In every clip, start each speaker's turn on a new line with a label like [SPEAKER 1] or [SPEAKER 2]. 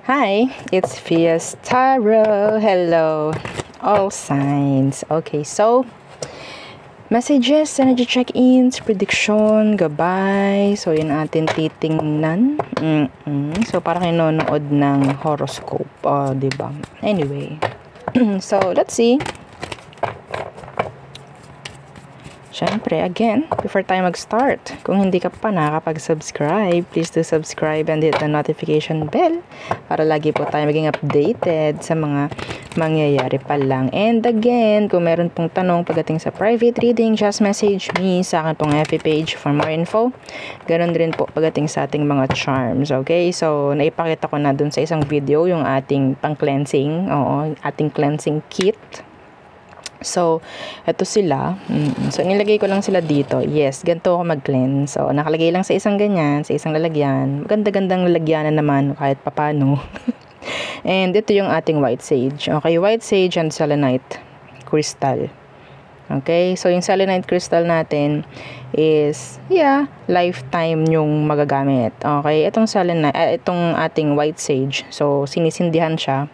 [SPEAKER 1] Hi, it's Fias Tarot. Hello, all signs. Okay, so messages, energy check-ins, prediction, gabay. So, yun atin titingnan. So, parang nanonood ng horoscope. Diba? Anyway. So, let's see. Siyempre, again, before tayo mag-start, kung hindi ka pa nakakapag-subscribe, please do subscribe and hit the notification bell para lagi po tayo maging updated sa mga mangyayari pa lang. And again, kung meron pong tanong pagdating sa private reading, just message me sa akin pong FB page for more info. Ganon din po pagdating sa ating mga charms, okay? So, naipakita ko na dun sa isang video yung ating pang-cleansing, ating cleansing kit. So, ito sila. So, nilagay ko lang sila dito. Yes, ganito ako mag-cleanse. So, nakalagay lang sa isang ganyan, sa isang lalagyan. Maganda-gandang lalagyanan naman kahit papano. And ito yung ating white sage. Okay, white sage and selenite crystal. Okay, so yung selenite crystal natin is, lifetime yung magagamit. Okay, itong selenite, itong ating white sage. So, sinisindihan siya.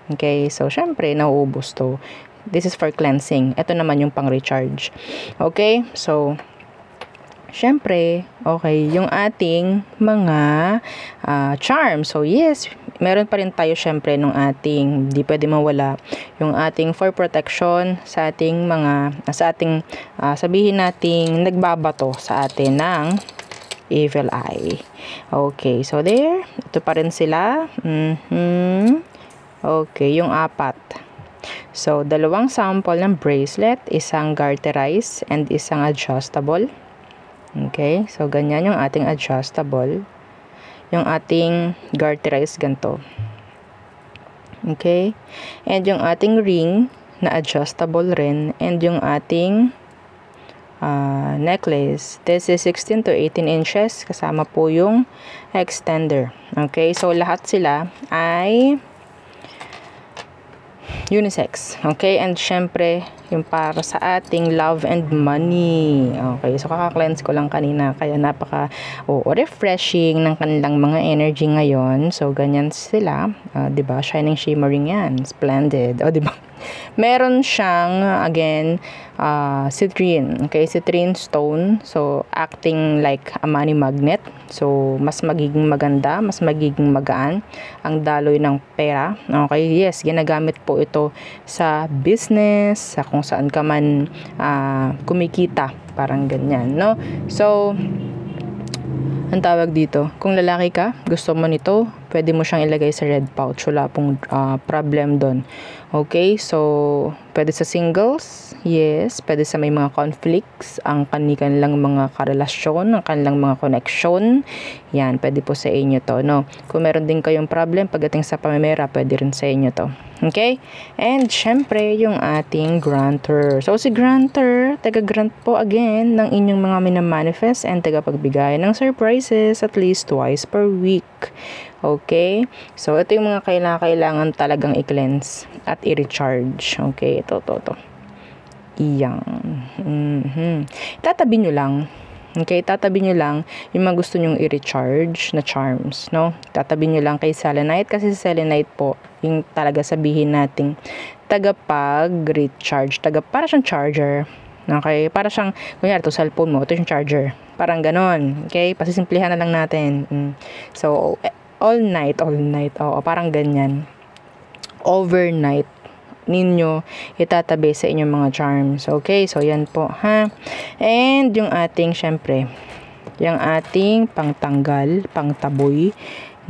[SPEAKER 1] Okay, so syempre, nauubos to. This is for cleansing. Ito naman yung pang-recharge. Okay? So, syempre, okay, yung ating mga charm. So, yes, meron pa rin tayo syempre nung ating, di pwede mawala, yung ating for protection sa ating mga, sabihin nating nagbabato sa atin ng evil eye. Okay, so there. Ito pa rin sila. Okay, yung apat. So, dalawang sample ng bracelet, isang garterized and isang adjustable. Okay, so ganyan yung ating adjustable. Yung ating garterized ganito. Okay, and yung ating ring na adjustable rin, and yung ating necklace. This is 16 to 18 inches, kasama po yung extender. Okay, so lahat sila ay unisex. Okay, and syempre yung para sa ating love and money. Okay, so kaka-cleanse ko lang kanina, kaya napaka refreshing ng kanilang mga energy ngayon. So ganyan sila, 'di ba? Shining, shimmering yan, splendid. 'Di ba? Meron siyang again citrine. Okay, citrine stone. So acting like a money magnet. So mas magiging maganda, mas magiging magaan ang daloy ng pera. Okay, yes, ginagamit po ito sa business, sa kung saan ka man kumikita, parang ganyan, no? So, ang tawag dito, kung lalaki ka, gusto mo nito, pwede mo siyang ilagay sa red pouch. Wala pong problem doon. Okay, so pwede sa singles, yes, pwede sa may mga conflicts, ang kanilang mga karelasyon, ang kanilang mga connection, yan, pwede po sa inyo to, no? Kung meron din kayong problem pagdating sa pamimera, pwede rin sa inyo to. Okay? And syempre, yung ating grantor. So, si grantor, taga-grant po again ng inyong mga minamanifest and taga-pagbigay ng surprises at least twice per week. Okay? So, ito yung mga kailangan talagang i-cleanse at i-recharge. Okay? Ito. Iyang. Tatabi nyo lang. Okay? Tatabi nyo lang yung mga gusto nyong i-recharge na charms. No? Tatabi nyo lang kay selenite kasi si selenite po, yung talaga sabihin nating tagapag-recharge. Para siyang charger. Okay? Para siyang, kunyari, ito cellphone mo, ito yung charger. Parang ganon. Okay? Pasisimplihan na lang natin. So, all night, parang ganyan. Overnight ninyo itatabi sa inyong mga charms. Okay, so yan po, ha. And yung ating, syempre, yung ating pangtanggal, pangtaboy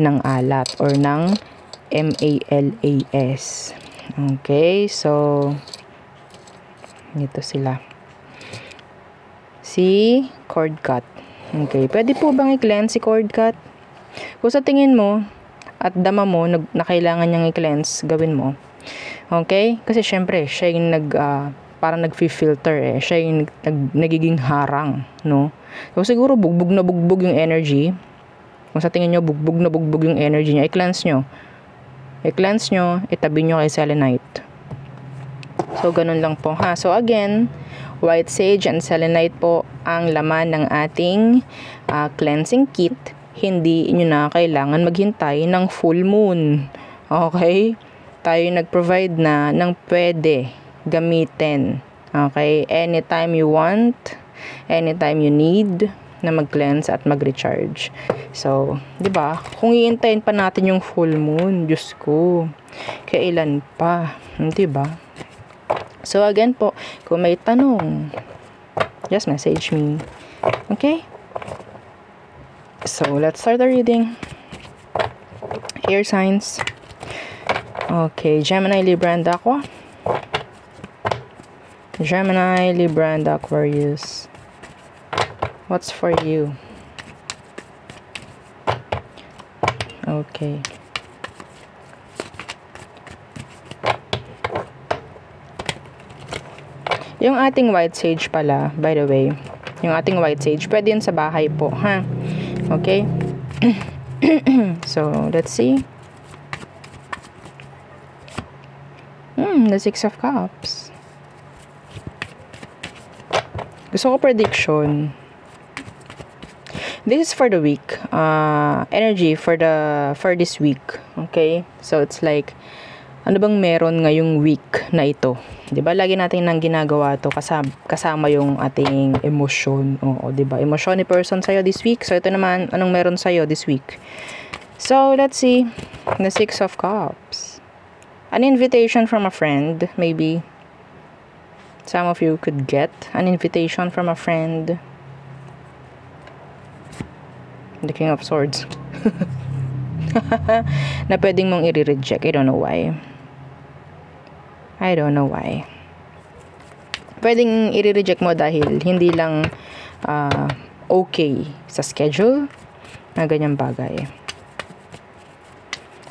[SPEAKER 1] ng alat or ng MALAS. Okay, so ito sila. Si cord cut. Okay, pwede po bang i-cleanse si cord cut? Kung sa tingin mo at dama mo na kailangan niyang i-cleanse, gawin mo. Okay? Kasi syempre, siya yung parang nag-filter siya yung nagiging harang, no? So siguro bugbog na bugbog yung energy. Kung sa tingin nyo bugbog na bugbog yung energy niya, i-cleanse nyo. Itabi nyo kay selenite. So ganun lang po, ha. So again, white sage and selenite po ang laman ng ating cleansing kit. hindi nyo na kailangan maghintay ng full moon. Okay? Tayo nag-provide na ng pwede gamitin. Okay? Anytime you want, anytime you need na mag-cleanse at mag-recharge. So, 'di ba? Kung iintayin pa natin yung full moon, Diyos ko, kailan pa? 'Di ba? So, again po, kung may tanong, just message me. Okay? So, let's start the reading. Air signs. Okay, Gemini, Libra, and Aqua. Gemini, Libra, and Aquarius. What's for you? Okay. Yung ating white sage pala, by the way, yung ating white sage, pwede yun sa bahay po, ha? Okay? So, let's see. The Six of Cups. Gusto ko prediction. This is for the week. Energy for this week. Okay? So, it's like, ano bang meron ngayong week na ito? 'Di ba? Lagi natin nang ginagawa 'to kasama yung ating emosyon. Oo, 'di ba? Emosyon ni person sa'yo this week. So, ito naman, anong meron sa'yo this week? So, let's see. The Six of Cups. An invitation from a friend, maybe. Some of you could get an invitation from a friend. The King of Swords. Na pwedeng mong i-reject. I don't know why. Pwedeng i-reject mo dahil hindi lang okay sa schedule na ganyang bagay.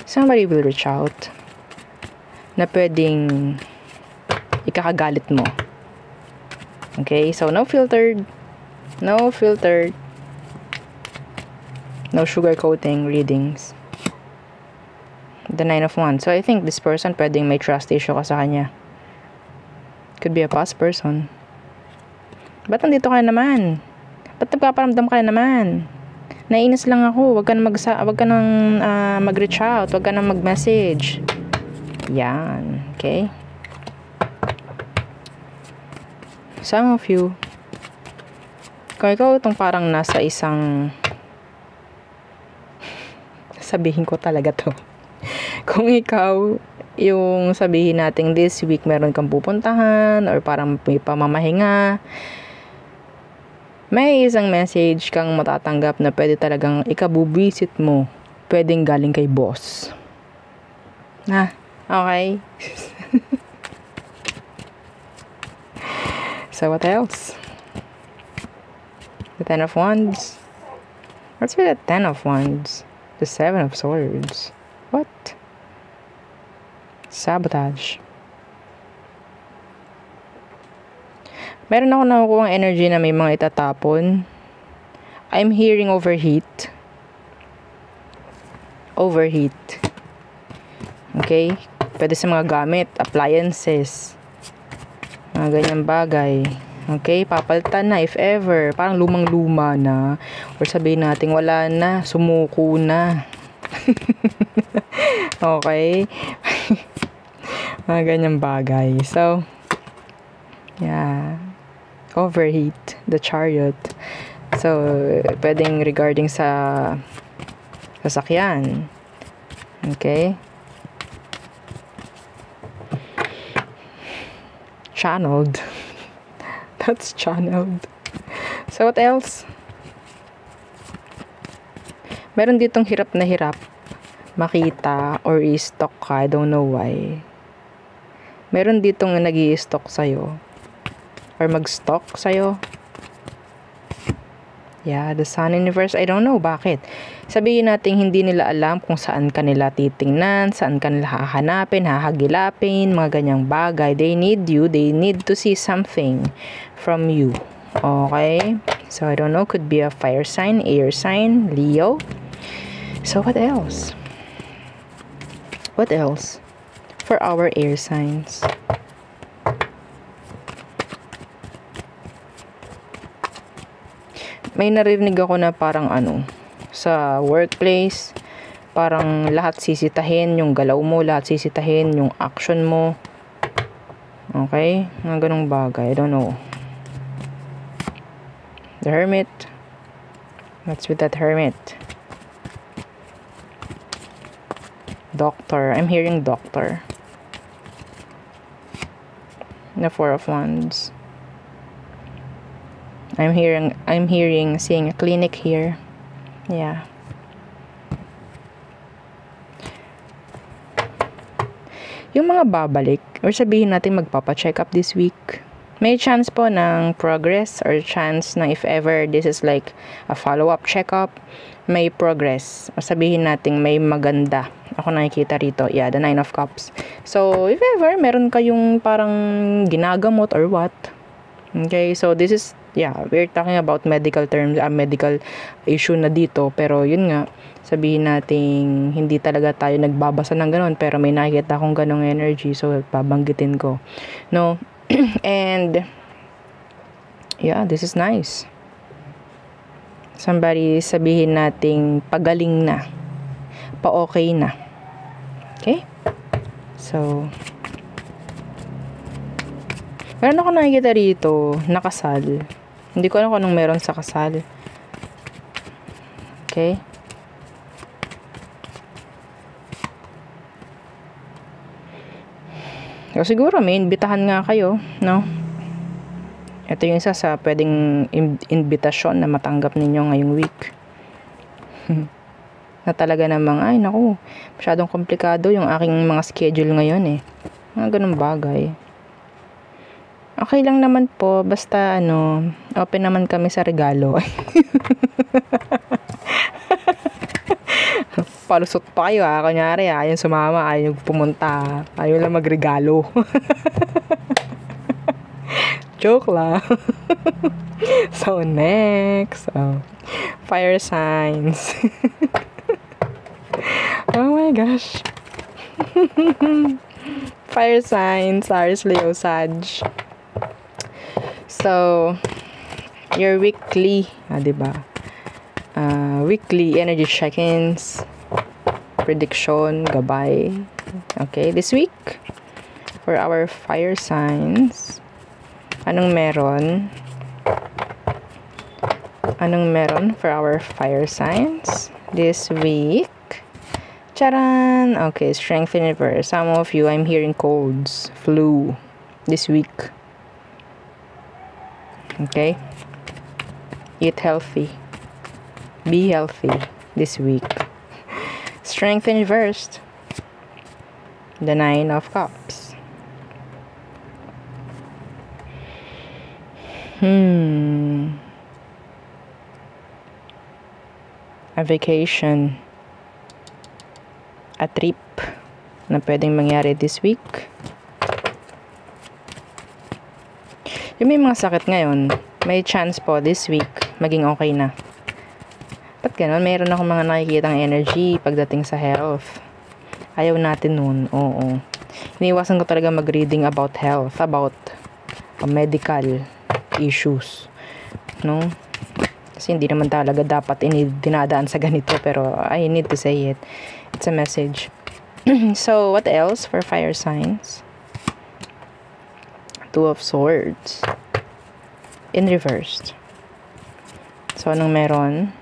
[SPEAKER 1] Somebody will reach out na pwedeng ikakagalit mo. Okay? So, no filtered. No sugarcoating readings. The Nine of Wands. So, I think this person pwedeng may trust issue ka sa kanya. Could be a past person. Ba't nandito ka naman? Ba't nagpaparamdam ka naman? Nainis lang ako. Wag ka nang mag-reach out. Wag ka nang mag-message. Yan. Okay? Some of you, kung ikaw itong parang nasa isang, sabihin ko talaga to. Kung ikaw, yung sabihin natin this week meron kang pupuntahan or parang may pamamahinga, may isang message kang matatanggap na pwede talagang ikabubisit mo. Pwedeng galing kay boss. Okay? So, what else? The Ten of Wands. What's with the Ten of Wands? The Seven of Swords. What? Sabotage. Meron ako nakukuha energy na may mga itatapon. I'm hearing overheat. Okay? Pwede sa mga gamit, appliances. Mga ganyang bagay. Okay? Papalitan na if ever. Parang lumang-luma na. Or sabihin natin wala na. Sumuko na. Okay? Mga ganyang bagay. So, yeah. Overheat. The Chariot. So, pwedeng regarding sa sasakyan. Okay? Channeled. That's channeled. So, what else? Meron ditong hirap na hirap makita or i-stock ka. I don't know why. Meron ditong nag-i-stock sa'yo or mag-stock sa'yo. Yeah, the Sun Universe. I don't know bakit. Sabihin natin hindi nila alam kung saan kanila titingnan, saan kanila hahanapin, hahagilapin, mga ganyang bagay. They need you. They need to see something from you. Okay? So, I don't know. Could be a fire sign, air sign, Leo. So, what else? What else for our air signs? May narinig ako na parang sa workplace. Parang lahat sisitahin, yung galaw mo, lahat sisitahin, yung action mo. Okay? Mga ganong bagay. I don't know. The Hermit. What's with that Hermit? Doctor. I'm hearing Doctor. The Four of Wands. I'm seeing a clinic here. Yeah. Yung mga babalik, or sabihin natin magpapa-check up this week, may chance po ng progress, or chance na if ever this is like a follow-up check-up, may progress. O sabihin natin may maganda. Ako nakikita rito. Yeah, the 9 of Cups. So, if ever meron kayong parang ginagamot or what. Okay, so this is, yeah, we're talking about medical terms, medical issue na dito. Pero yun nga, sabihin natin hindi talaga tayo nagbabasa ng ganon, pero may nakikita akong ganong energy, so babanggitin ko. No? And yeah, this is nice. Somebody sabihin nating pagaling na, pa-okay na. Okay? So, meron ako nakikita rito, nakasal. Hindi ko alam kung anong meron sa kasal. Okay? So, siguro may imbitahan nga kayo, no? Ito yung isa sa pwedeng invitasyon na matanggap ninyo ngayong week. Na talaga namang, ay naku, masyadong komplikado yung aking mga schedule ngayon eh. Mga ganun bagay. Okay lang naman po, basta open naman kami sa regalo. Palusot pa kayo kunyari ayaw sumama, ayaw pumunta, ayaw lang magregalo. Joke lang. So next, fire signs. Oh my gosh. Fire signs, Aries, Leo, Sag. So your weekly, diba? Weekly energy check-ins, prediction, gabay. Okay, this week for our fire signs, anong meron for our fire signs this week? Charan! Okay, strength in reverse. Some of you, I'm hearing colds, flu this week. Okay, eat healthy, be healthy this week. Strength in reversed, the 9 of Cups. A vacation, a trip na pwedeng mangyari this week. Yung may mga sakit ngayon, may chance po this week maging okay na. Ba't ganun? Mayroon akong mga nakikitang energy pagdating sa health. Ayaw natin nun. Oo. Iniiwasan ko talaga mag-reading about health, about medical issues. No? Kasi hindi naman talaga dapat dinadaan sa ganito, pero I need to say it. It's a message. So, what else for fire signs? 2 of Swords. In reversed. So, anong meron?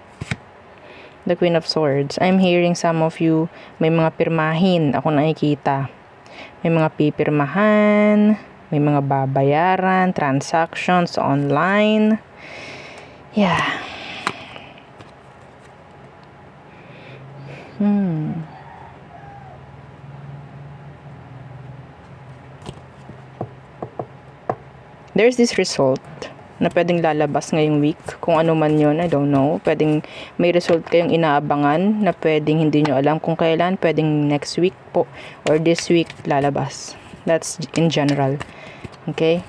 [SPEAKER 1] The Queen of Swords. I'm hearing some of you, may mga pirmahin ako nakikita. May mga pipirmahan, may mga babayaran, transactions online. Yeah. There's this result na pwedeng lalabas ngayong week. Kung ano man yun, I don't know. Pwedeng may result kayong inaabangan na pwedeng hindi nyo alam kung kailan. Pwedeng next week po or this week lalabas. That's in general. Okay?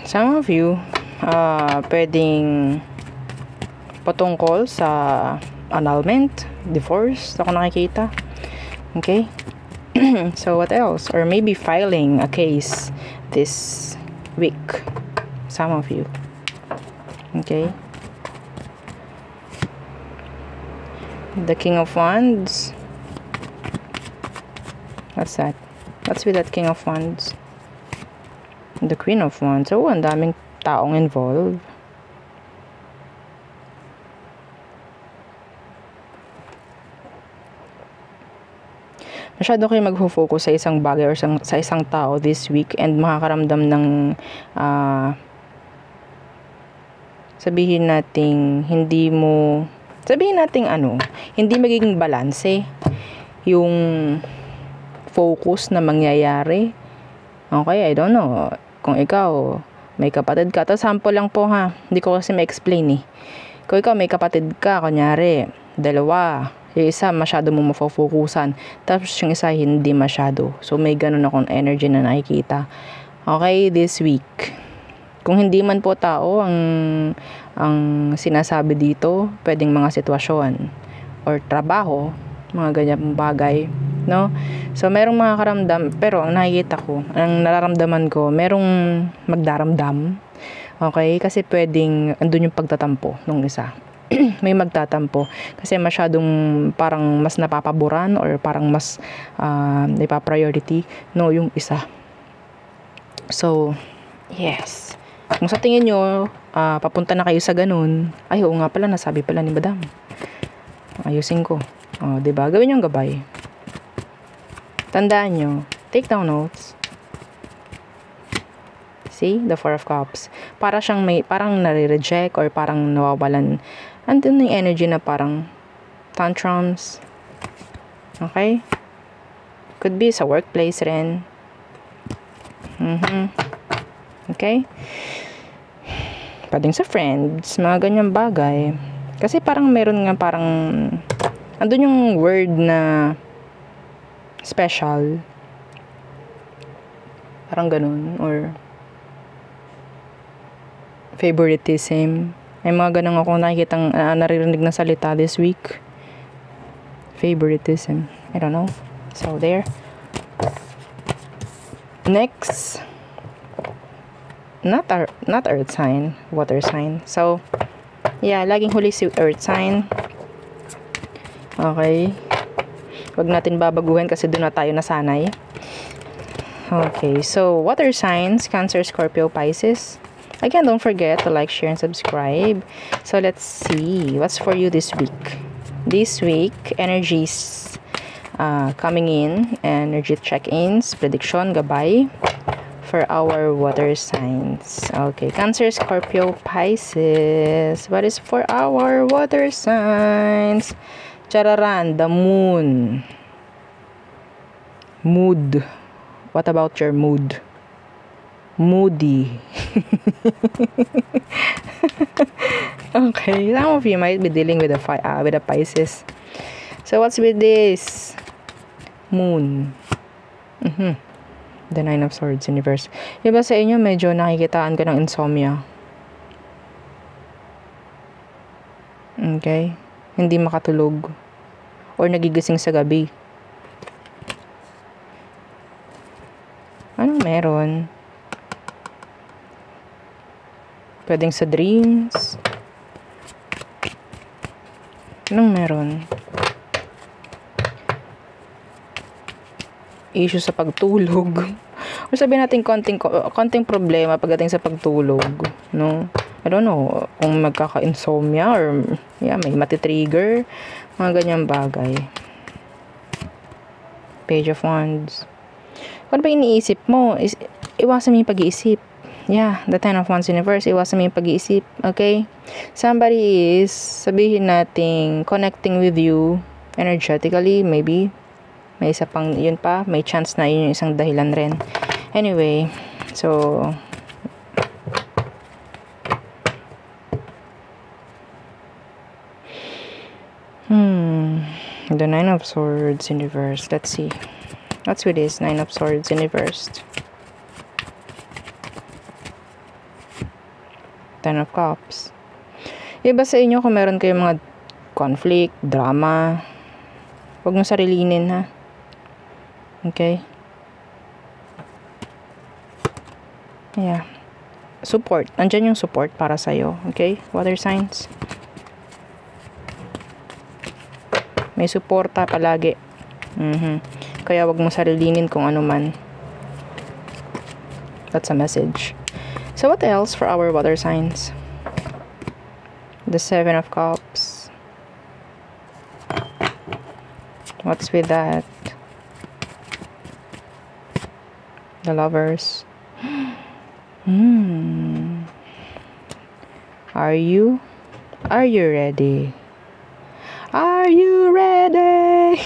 [SPEAKER 1] Some of you, pwedeng patungkol sa annulment, divorce, ako nakikita. Okay? So, what else? Or maybe filing a case this week. Some of you. Okay? The King of Wands. What's that? What's with that King of Wands? The Queen of Wands. Oh, ang daming taong involved. Masyado kayo mag-focus sa isang bagay or sa isang tao this week and makakaramdam ng sabihin nating hindi magiging balanse yung focus na mangyayari. Okay, I don't know. Kung ikaw, may kapatid ka. Ito, sample lang po ha. Hindi ko kasi ma-explain eh. Kung ikaw may kapatid ka, kunyari, dalawa. Yung isa, masyado mo mafofokusan. Tapos yung isa, hindi masyado. So, may ganun akong energy na nakikita. Okay, this week. Kung hindi man po tao ang sinasabi dito, pwedeng mga sitwasyon or trabaho, mga ganyang bagay, no? So, merong mga karamdam, pero ang nakikita ko, ang nararamdaman ko, merong magdaramdam. Okay? Kasi pwedeng andun yung pagtatampo nung isa. May magtatampo kasi masyadong parang mas napapaboran or parang mas ipa-priority no yung isa. So, yes. Kung sa tingin nyo, papunta na kayo sa ganun, ay oo nga pala, nasabi pala ni Madam. Ayusin ko. Diba? Gawin yung gabay. Tandaan nyo, take down notes. See? The Four of Cups. Para siyang parang nare-reject or parang nawawalan. Andun yung energy na parang tantrums. Okay? Could be sa workplace rin. Okay? Pwedeng sa friends, mga ganyang bagay. Kasi parang meron nga parang andun yung word na special. Parang ganun. Or favoritism. May mga ganun ako nakikitang naririnig na salita this week. Favoritism. I don't know. So, there. Next. Not earth sign. Water sign. So, yeah, laging huli si earth sign. Okay. Huwag natin babaguhin kasi doon na tayo nasanay. Okay. So, water signs. Cancer, Scorpio, Pisces. Again, don't forget to like, share, and subscribe. So, let's see. What's for you this week? This week, energies coming in. Energy check-ins. Prediction, gabay. For our water signs. Okay. Cancer, Scorpio, Pisces. What is for our water signs? Chararan, the moon. Mood. What about your mood? Moody. Okay, some of you might be dealing with a Pisces. So what's with this moon? The Nine of Swords universe. Iba sa inyo medyo nakikitaan ka ng insomnia. Okay? Hindi makatulog or nagigising sa gabi. Anong meron? Pwedeng sa dreams. Anong meron? Issue sa pagtulog. O sabihin natin konting problema pagdating sa pagtulog, no? I don't know kung magkaka-insomnia or may matitrigger, mga ganyang bagay. Page of Wands. Kung ba iniisip mo, iwasan mo yung pag-iisip. Yeah, the Ten of Wands universe, iwasan mo yung pag-iisip, okay? Somebody is, sabihin natin, connecting with you energetically, maybe. May isa pang, yun pa, may chance na yun yung isang dahilan rin. Anyway, so, the Nine of Swords universe, let's see. What's with this Nine of Swords universe? Ten of Cups. Iba sa inyo kung meron kayong mga conflict, drama, huwag nyo sarilinin, ha? Okay? Yeah. Support. Andyan yung support para sa'yo. Okay? Water signs. May suporta palagi. Kaya wag mo sarilinin kung ano man. That's a message. So what else for our water signs? The 7 of Cups. What's with that? The Lovers. Are you ready? Are you ready?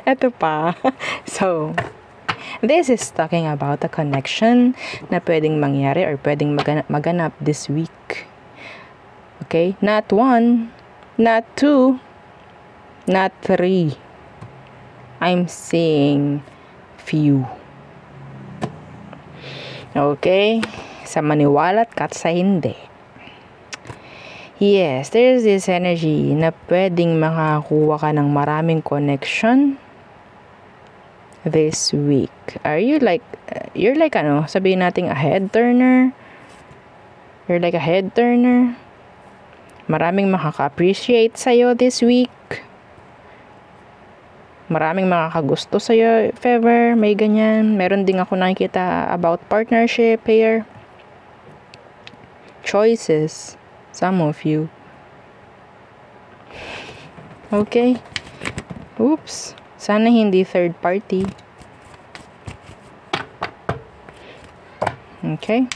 [SPEAKER 1] Ito pa. So, this is talking about a connection na pwedeng mangyari or pwedeng maganap this week. Okay? Not 1, not 2, not 3. I'm seeing few. Okay? Sa maniwala't kat sa hindi. Yes, there's this energy na pwedeng makakuha ka ng maraming connection this week. Are you like, you're like ano, sabihin natin a head turner? You're like a head turner? Maraming makaka-appreciate sa'yo this week. Maraming makakagusto sa'yo if ever may ganyan. Meron din ako nakikita about partnership here. Choices. Some of you. Okay. Oops. Sana hindi third party. Okay.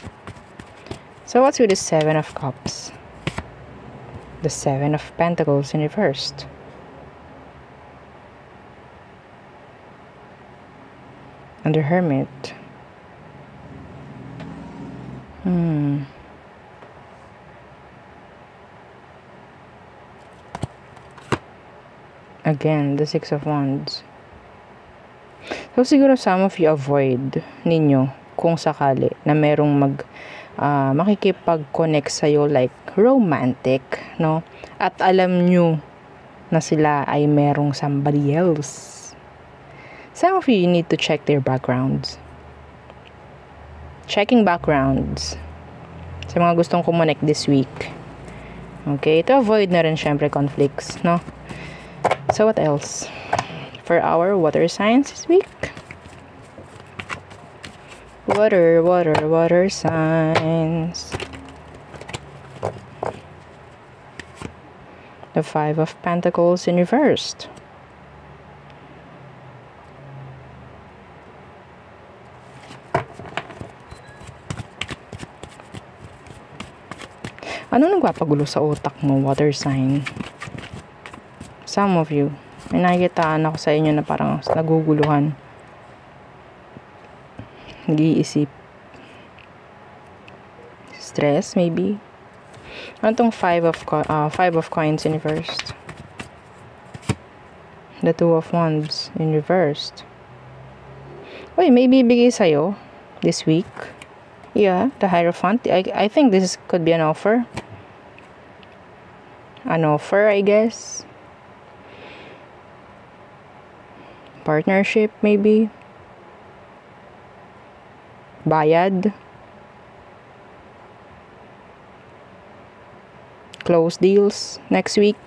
[SPEAKER 1] So what's with the 7 of Cups? The 7 of Pentacles in reversed. And the Hermit. Again, the 6 of Wands. So, siguro some of you avoid ninyo kung sakali na merong makikipag-connect sa'yo like romantic, no? At alam nyo na sila ay merong somebody else. Some of you need to check their backgrounds. Checking backgrounds sa mga gustong kumonect this week. Okay? To avoid na rin syempre conflicts, no? So what else for our water signs this week? Water signs. The 5 of Pentacles in reversed. Ano nagpapagulo sa utak mo, water sign? Some of you, may nakikitaan ako sa inyo na parang naguguluhan. Nag-iisip. Stress, maybe. Ano tong 5 of coins in reversed? The 2 of wands in reversed. Uy, may bibigay sa'yo this week. Yeah, the Hierophant. I think this could be an offer. An offer, I guess. Partnership, maybe. Bayad. Close deals next week.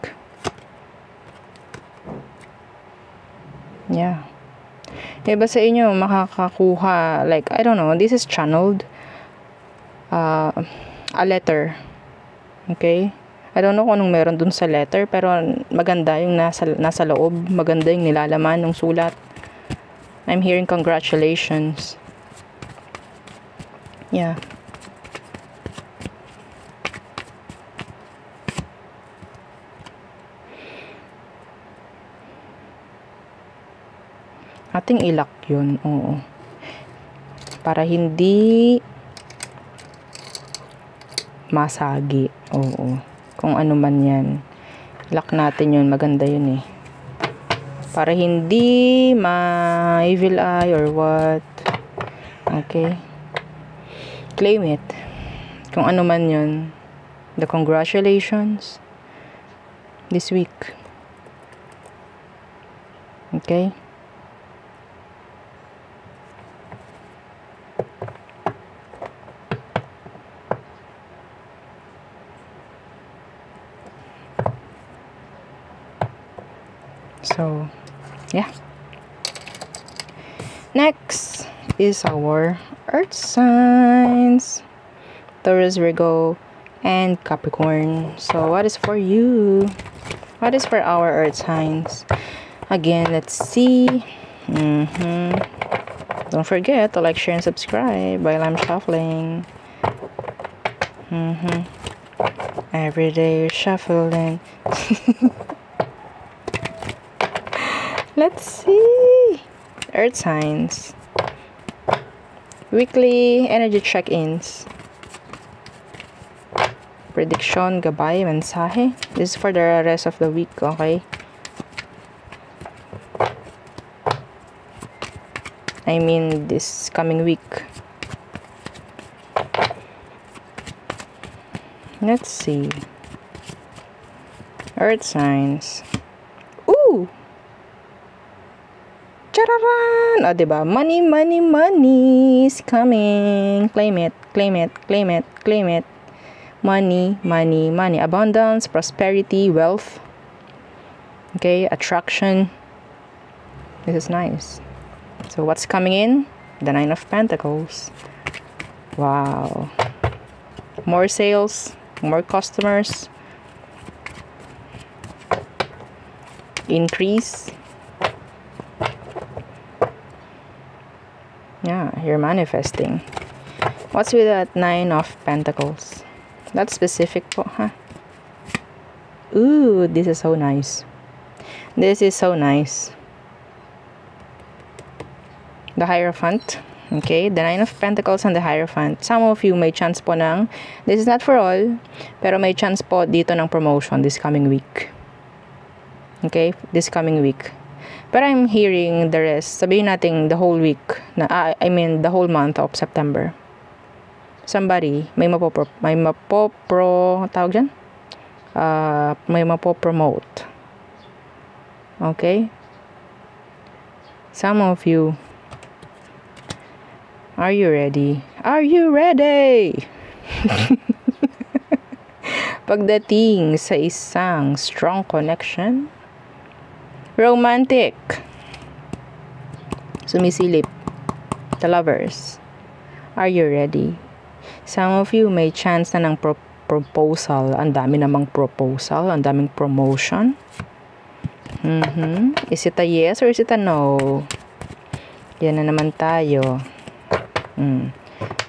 [SPEAKER 1] Yeah. Iba sa inyo makakakuha, like, I don't know, this is channeled. A letter. Okay? I don't know kung anong meron dun sa letter, pero maganda yung nasa loob. Maganda yung nilalaman ng sulat. I'm hearing congratulations. Yeah. Ating ilak yun. Oo. Para hindi masagi. Oo. Kung ano man yan. Lock natin yun. Maganda yun eh. Para hindi ma-evil eye or what. Okay. Claim it. Kung ano man yun, the congratulations this week. Okay? So, yeah. Next is our earth signs. Taurus, Virgo, and Capricorn. So, what is for you? What is for our earth signs? Again, let's see. Don't forget to like, share, and subscribe while I'm shuffling. Every day you're shuffling. Let's see. Earth signs. Weekly energy check-ins. Prediction, gabay, mensahe. This is for the rest of the week, okay? I mean, this coming week. Let's see. Earth signs. Ooh! Chararan! O, diba? Money, money, money is coming. Claim it, claim it, claim it, claim it. Money, money, money. Abundance, prosperity, wealth. Okay, attraction. This is nice. So, what's coming in? The Nine of Pentacles. Wow. More sales, more customers. Increase. Yeah, you're manifesting. What's with that Nine of Pentacles? That's specific po, huh? Ooh, this is so nice. This is so nice. The Hierophant. Okay, the Nine of Pentacles and the Hierophant. Some of you may chance po ng, this is not for all, pero may chance po dito ng promotion this coming week. Okay, this coming week. Pero I'm hearing the rest. Sabihin natin the whole week. I mean, the whole month of September. Somebody, may tawag dyan? May mapopromote. Okay? Some of you, are you ready? Are you ready? Pagdating sa isang strong connection, romantic, sumisilip, the lovers, are you ready? Some of you may chance na ng proposal. Ang dami namang proposal, ang daming promotion. Is it a yes or is it a no? Yan na naman tayo.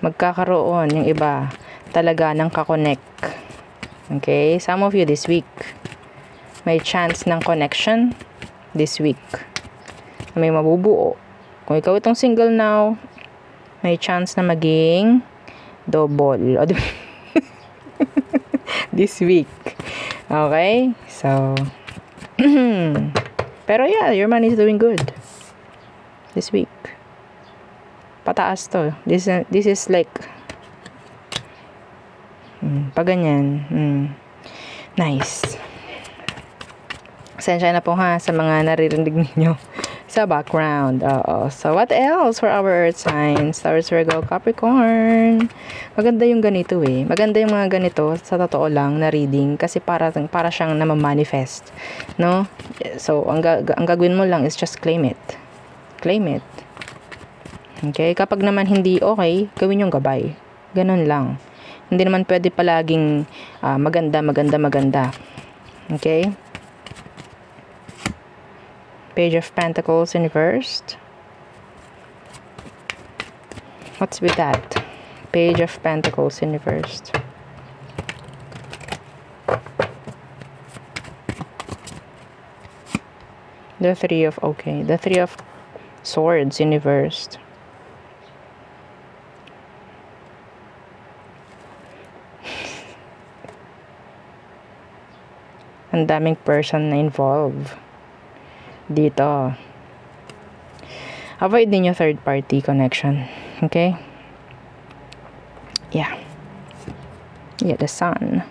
[SPEAKER 1] Magkakaroon yung iba talaga ng kakonect. Okay, some of you this week may chance ng connection this week. May mabubuo. Kung ikaw itong single now, may chance na maging double. This week. Okay? So, pero yeah, your money is doing good this week. Pataas to. This is like pag ganyan. Nice. Sensya na po ha sa mga naririnig ninyo sa background. So, what else for our earth signs? Taurus, Virgo, Capricorn. Maganda yung ganito eh. Maganda yung mga ganito sa totoo lang na reading kasi para siyang namamanifest. No? So, ang gagawin mo lang is just claim it. Claim it. Okay? Kapag naman hindi okay, gawin yung gabay. Ganun lang. Hindi naman pwede palaging maganda. Okay? Page of Pentacles in reversed. What's with that? Page of Pentacles in reversed. The Three of Swords in reversed. Ang daming person na involved dito. Avoid din yung third party connection. Okay? Yeah. Yeah, the sun.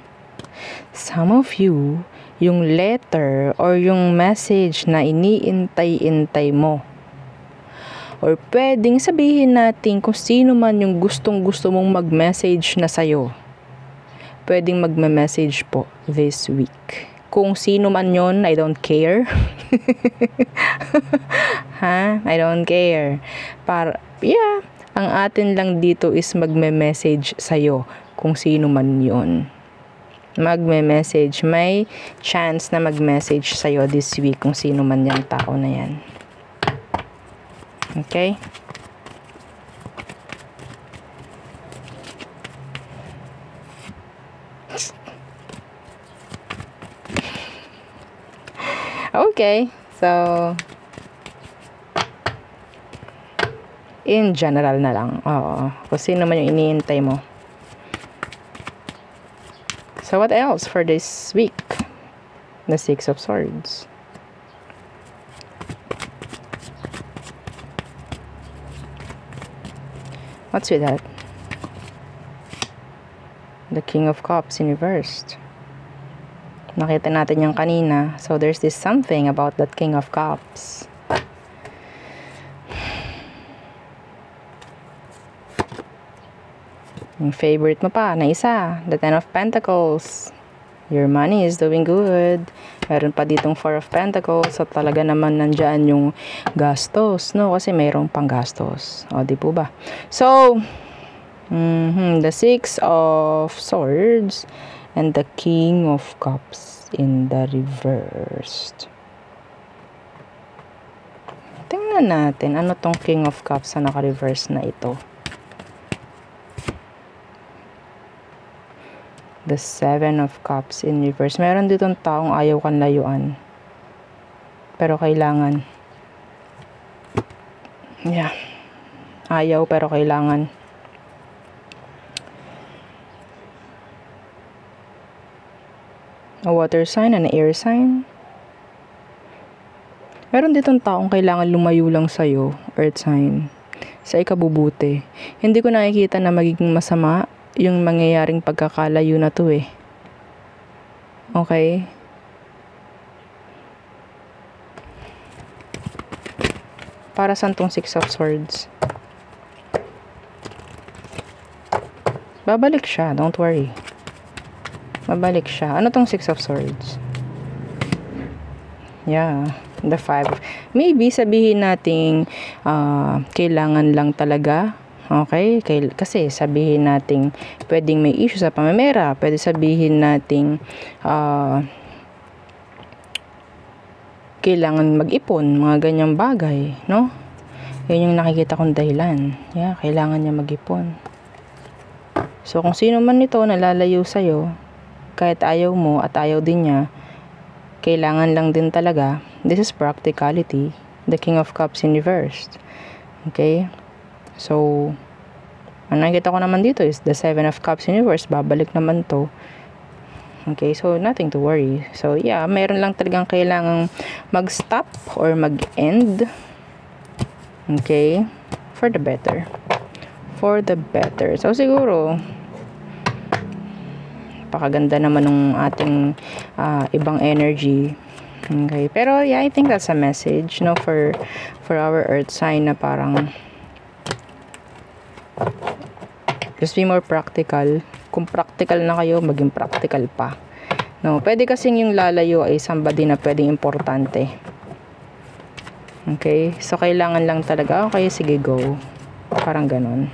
[SPEAKER 1] Some of you, yung letter or yung message na iniintay-intay mo. Or pwedeng sabihin natin kung sino man yung gustong-gusto mong mag-message na sa'yo. Pwedeng magme-message po this week. Kung sino man yon, I don't care. I don't care. Ang atin lang dito is magme-message sa'yo kung sino man yon. Magme-message. May chance na mag-message sa'yo this week kung sino man yung tao na yan. Okay? Okay, so in general na lang. Oo, kung sino man yung iniintay mo. So what else for this week? The Six of Swords. What's with that? The King of Cups in reversed. Nakita natin yung kanina. So there's this something about that King of Cups. Yung favorite mo pa na isa, the Ten of Pentacles. Your money is doing good. Meron pa ditong Four of Pentacles. So talaga naman nandyan yung gastos, no? Kasi mayroong pang gastos. O, di po ba? So, the Six of Swords and the King of Cups in the reversed. Tingnan natin, ano tong King of Cups na naka-reverse na ito? The Seven of Cups in reverse. Meron ditong taong ayaw kang layuan. Pero kailangan. Yeah. Ayaw pero kailangan. A water sign and an air sign. Meron ditong taong kailangan lumayo lang sa'yo, earth sign. Sa ikabubuti. Hindi ko nakikita na magiging masama yung mangyayaring pagkakalayo na to eh. Okay? Para saan tong Six of Swords? Babalik siya, don't worry. Babalik siya. Ano tong Six of Swords? Yeah, the Five. Maybe sabihin nating kailangan lang talaga. Okay? Kasi sabihin nating pwedeng may issue sa pamamera. Pwede sabihin nating kailangan mag-ipon. Mga ganyang bagay. No? Yun yung nakikita kong dahilan. Yeah, kailangan niya mag-ipon. So, kung sino man nito nalalayo sa'yo, kahit ayaw mo at ayaw din niya, kailangan lang din talaga. This is practicality. The King of Cups in reversed. Okay? So, ang nakikita ko naman dito is the Seven of Cups in reverse. Babalik naman to. Okay, so nothing to worry. So, yeah, meron lang talagang kailangang mag-stop or mag-end. Okay? For the better. For the better. So, siguro, pakaganda naman ng ating ibang energy. Okay? Pero, yeah, I think that's a message, no, for our earth sign na parang just be more practical. Kung practical na kayo, maging practical pa. No, pwede kasing yung lalayo ay somebody na pwedeng importante. Okay? So, kailangan lang talaga, okay, sige, go. Parang ganon.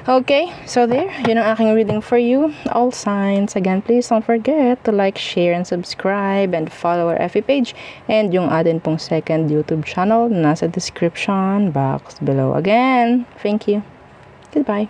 [SPEAKER 1] Okay, so there, yun ang aking reading for you. All signs. Again, please don't forget to like, share, and subscribe, and follow our FB page, and yung atin pong second YouTube channel nasa description box below. Again, thank you. Goodbye.